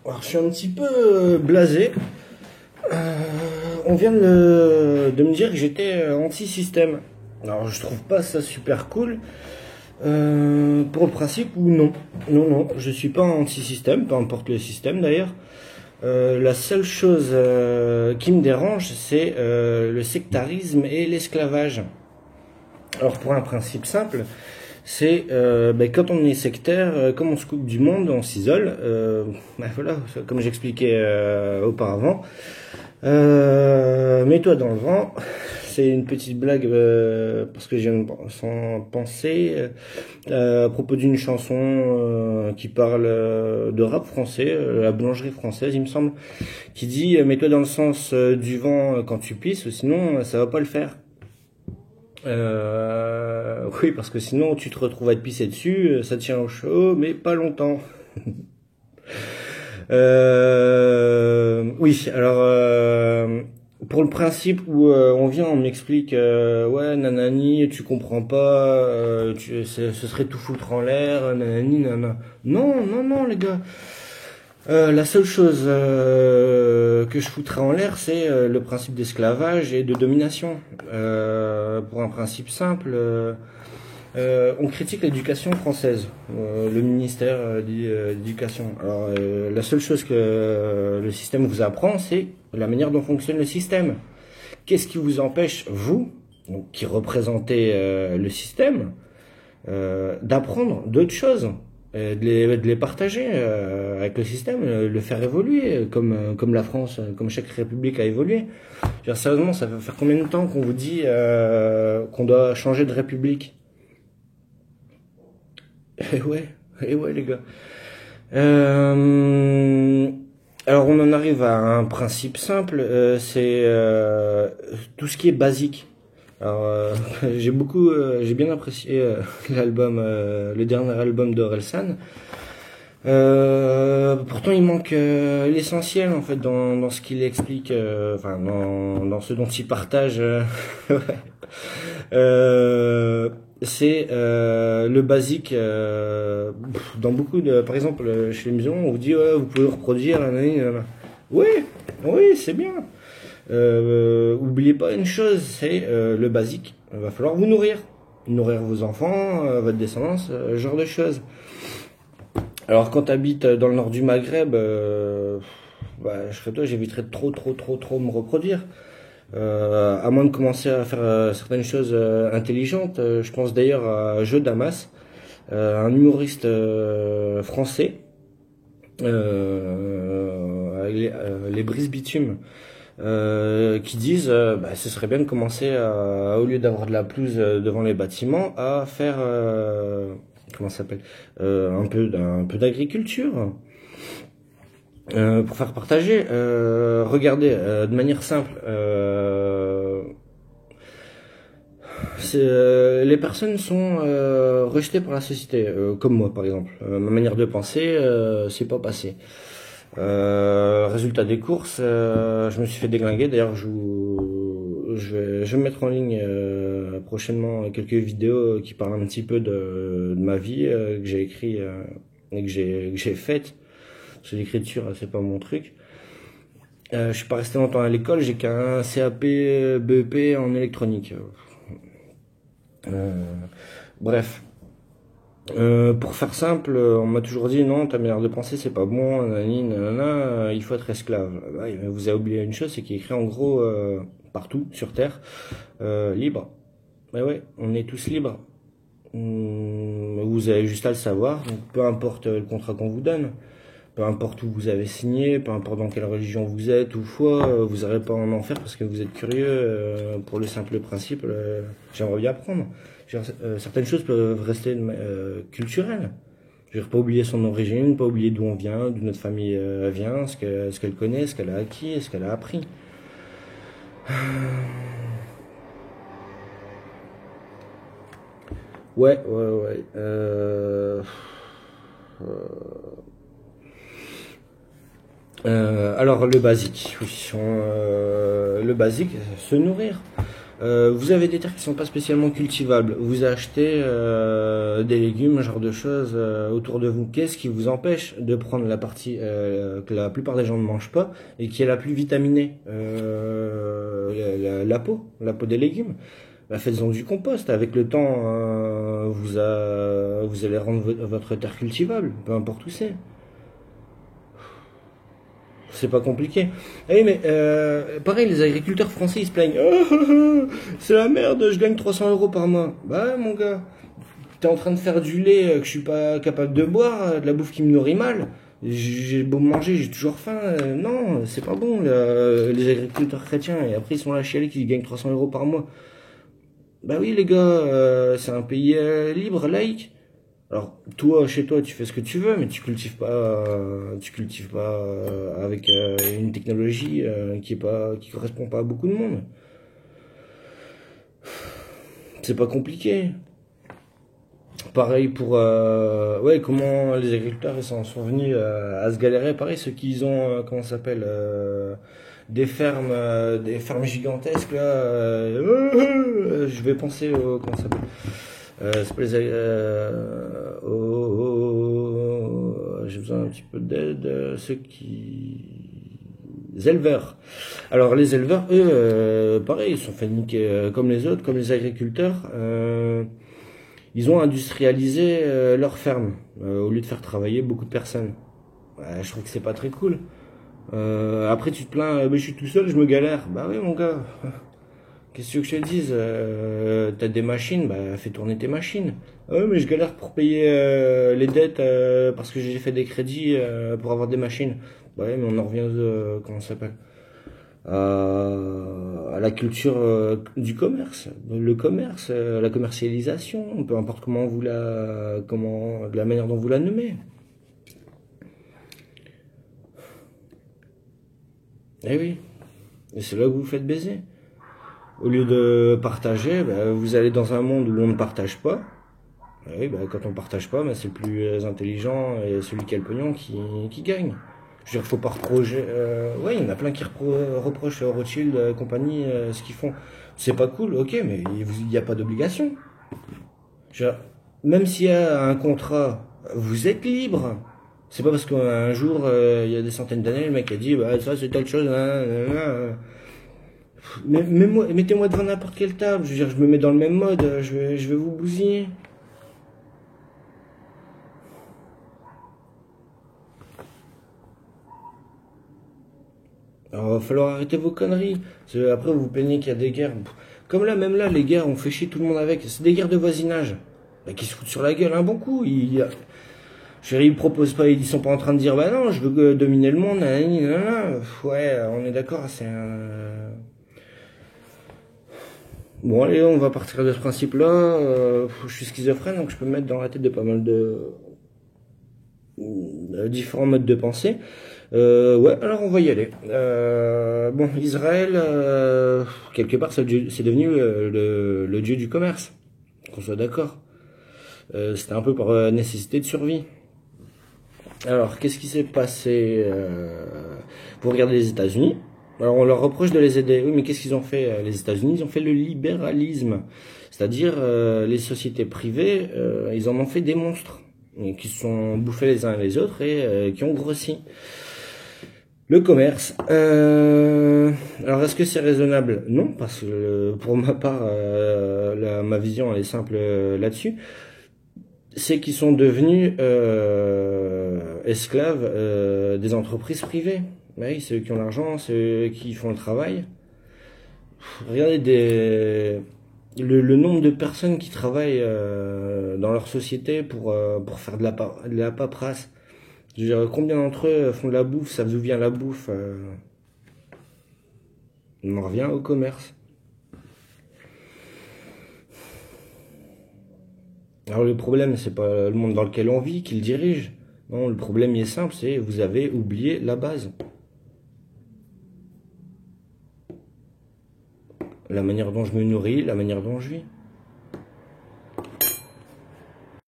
Alors, je suis un petit peu blasé. On vient de me dire que j'étais anti-système. Alors, je trouve pas ça super cool. Pour le principe ou non. Non, non, je suis pas anti-système, peu importe le système d'ailleurs. La seule chose qui me dérange, c'est le sectarisme et l'esclavage. Alors, pour un principe simple, c'est quand on est sectaire, comme on se coupe du monde, on s'isole. Voilà, comme j'expliquais auparavant. Mets-toi dans le vent. C'est une petite blague parce que je viens sans penser à propos d'une chanson qui parle de rap français, la boulangerie française, il me semble, qui dit mets-toi dans le sens du vent quand tu pisses, sinon ça va pas le faire. Oui, parce que sinon tu te retrouves à te pisser dessus, ça tient au chaud, mais pas longtemps. Oui, alors pour le principe où on vient, on m'explique ouais nanani, tu comprends pas, ce serait tout foutre en l'air, nanani nanana. Non, non, non les gars. La seule chose que je foutrais en l'air, c'est le principe d'esclavage et de domination. Pour un principe simple, on critique l'éducation française, le ministère d'éducation. Alors, la seule chose que le système vous apprend, c'est la manière dont fonctionne le système. Qu'est-ce qui vous empêche, vous, donc, qui représentez le système, d'apprendre d'autres choses, de les partager avec le système, le faire évoluer, comme la France, comme chaque république a évolué. Je veux dire, sérieusement, ça va faire combien de temps qu'on vous dit qu'on doit changer de république? Eh ouais les gars. Alors on en arrive à un principe simple, c'est tout ce qui est basique. Alors j'ai bien apprécié l'album, le dernier album d'Orelsan. Pourtant il manque l'essentiel en fait dans ce qu'il explique, enfin dans ce dont il partage. C'est le basique dans beaucoup de, par exemple chez les maisons on vous dit ouais, vous pouvez reproduire oui, oui c'est bien. Oubliez pas une chose, c'est le basique, il va falloir vous nourrir vos enfants, votre descendance, ce genre de choses. Alors quand tu habites dans le nord du Maghreb, je serais toi, j'éviterais de trop me reproduire. À moins de commencer à faire certaines choses intelligentes. Je pense d'ailleurs à Jeux Damas, un humoriste français, avec les Brises Bitume, qui disent ce serait bien de commencer au lieu d'avoir de la pelouse devant les bâtiments, à faire comment ça s'appelle, un peu d'agriculture. Pour faire partager, regardez, de manière simple, les personnes sont rejetées par la société, comme moi par exemple. Ma manière de penser, c'est pas passé. Résultat des courses, je me suis fait déglinguer. D'ailleurs, je vais mettre en ligne prochainement quelques vidéos qui parlent un petit peu de ma vie que j'ai écrit et que j'ai faite. Parce que l'écriture, c'est pas mon truc. Je suis pas resté longtemps à l'école, j'ai qu'un CAP, BEP en électronique. Bref. Pour faire simple, on m'a toujours dit non, ta manière de penser c'est pas bon, nanani, nanana, il faut être esclave. Ouais, mais vous avez oublié une chose, c'est qu'il est écrit en gros partout sur Terre, libre. Ouais, on est tous libres. Vous avez juste à le savoir, donc peu importe le contrat qu'on vous donne. Peu importe où vous avez signé, peu importe dans quelle religion vous êtes ou foi, vous n'aurez pas en enfer parce que vous êtes curieux pour le simple principe. J'aimerais bien apprendre. Certaines choses peuvent rester culturelles. Je veux dire, pas oublier son origine, pas oublier d'où on vient, d'où notre famille vient, ce qu'elle connaît, ce qu'elle a acquis, ce qu'elle a appris. Ouais. Alors le basique, oui, le basique, se nourrir. Vous avez des terres qui sont pas spécialement cultivables. Vous achetez des légumes, ce genre de choses autour de vous. Qu'est-ce qui vous empêche de prendre la partie que la plupart des gens ne mangent pas et qui est la plus vitaminée, la peau des légumes? Bah, faites-en du compost. Avec le temps, vous allez rendre votre terre cultivable, peu importe où c'est. C'est pas compliqué. Eh oui, mais pareil, les agriculteurs français, ils se plaignent. C'est la merde, je gagne 300 euros par mois. Bah ouais, mon gars, t'es en train de faire du lait que je suis pas capable de boire, de la bouffe qui me nourrit mal. J'ai beau manger, j'ai toujours faim. Non, c'est pas bon, les agriculteurs chrétiens. Et après, ils sont là chialés qu'ils gagnent 300 euros par mois. Bah oui, les gars, c'est un pays libre, laïque. Alors, toi, chez toi, tu fais ce que tu veux, mais tu cultives pas avec une technologie qui correspond pas à beaucoup de monde. C'est pas compliqué. Pareil pour, ouais, comment les agriculteurs ils sont venus à se galérer. Pareil, ceux qui ont, comment ça s'appelle, des fermes gigantesques là. Je vais penser au, comment ça s'appelle. C'est pas les j'ai besoin un petit peu d'aide. Ceux qui les éleveurs. Alors les éleveurs, eux, pareil, ils sont fait niquer comme les autres, comme les agriculteurs. Ils ont industrialisé leur ferme au lieu de faire travailler beaucoup de personnes. Ouais, je trouve que c'est pas très cool. Après tu te plains, mais je suis tout seul, je me galère. Bah oui mon gars. Qu'est-ce que je te dise? T'as des machines, bah fais tourner tes machines. Ah ouais, mais je galère pour payer les dettes parce que j'ai fait des crédits pour avoir des machines. Bah ouais, mais on en revient comment ça s'appelle? À la culture du commerce, le commerce, la commercialisation, peu importe de la manière dont vous la nommez. Eh oui, et c'est là que vous vous faites baiser. Au lieu de partager, bah, vous allez dans un monde où on ne partage pas. Et oui, bah, quand on ne partage pas, bah, c'est le plus intelligent et celui qui a le pognon qui gagne. Je veux dire, faut pas reprocher. Ouais, il y en a plein qui reprochent Rothschild compagnie ce qu'ils font. C'est pas cool, ok, mais il n'y a pas d'obligation. Je veux dire, même s'il y a un contrat, vous êtes libre. C'est pas parce qu'un jour, il y a des centaines d'années, le mec a dit, bah ça c'est telle chose, mettez-moi devant n'importe quelle table, je veux dire, je me mets dans le même mode, je vais vous bousiller. Alors, va falloir arrêter vos conneries. Après, vous vous plaignez qu'il y a des guerres. Comme là, même là, les guerres, on fait chier tout le monde avec. C'est des guerres de voisinage. Bah, qui se foutent sur la gueule un bon coup. Chérie, ils proposent pas, ils sont pas en train de dire, bah non, je veux dominer le monde, nanani, nanana. Ouais, on est d'accord, c'est un... Bon, allez, on va partir de ce principe-là. Je suis schizophrène, donc je peux me mettre dans la tête de pas mal de différents modes de pensée. Ouais, alors on va y aller. Bon, Israël, quelque part, c'est devenu le dieu du commerce. Qu'on soit d'accord. C'était un peu par nécessité de survie. Alors, qu'est-ce qui s'est passé Vous regardez les États-Unis. Alors, on leur reproche de les aider. Oui, mais qu'est-ce qu'ils ont fait les États-Unis, ils ont fait le libéralisme. C'est-à-dire, les sociétés privées, ils en ont fait des monstres. Et qui se sont bouffés les uns les autres et qui ont grossi. Le commerce. Alors, est-ce que c'est raisonnable? Non, parce que pour ma part, ma vision elle est simple là-dessus. C'est qu'ils sont devenus esclaves des entreprises privées. Oui, c'est eux qui ont l'argent, c'est eux qui font le travail. Regardez le nombre de personnes qui travaillent dans leur société pour faire de la paperasse. Je veux dire, combien d'entre eux font de la bouffe, savent d'où vient la bouffe. On en revient au commerce. Alors le problème, c'est pas le monde dans lequel on vit qui le dirige. Non, le problème il est simple, c'est vous avez oublié la base. La manière dont je me nourris, la manière dont je vis.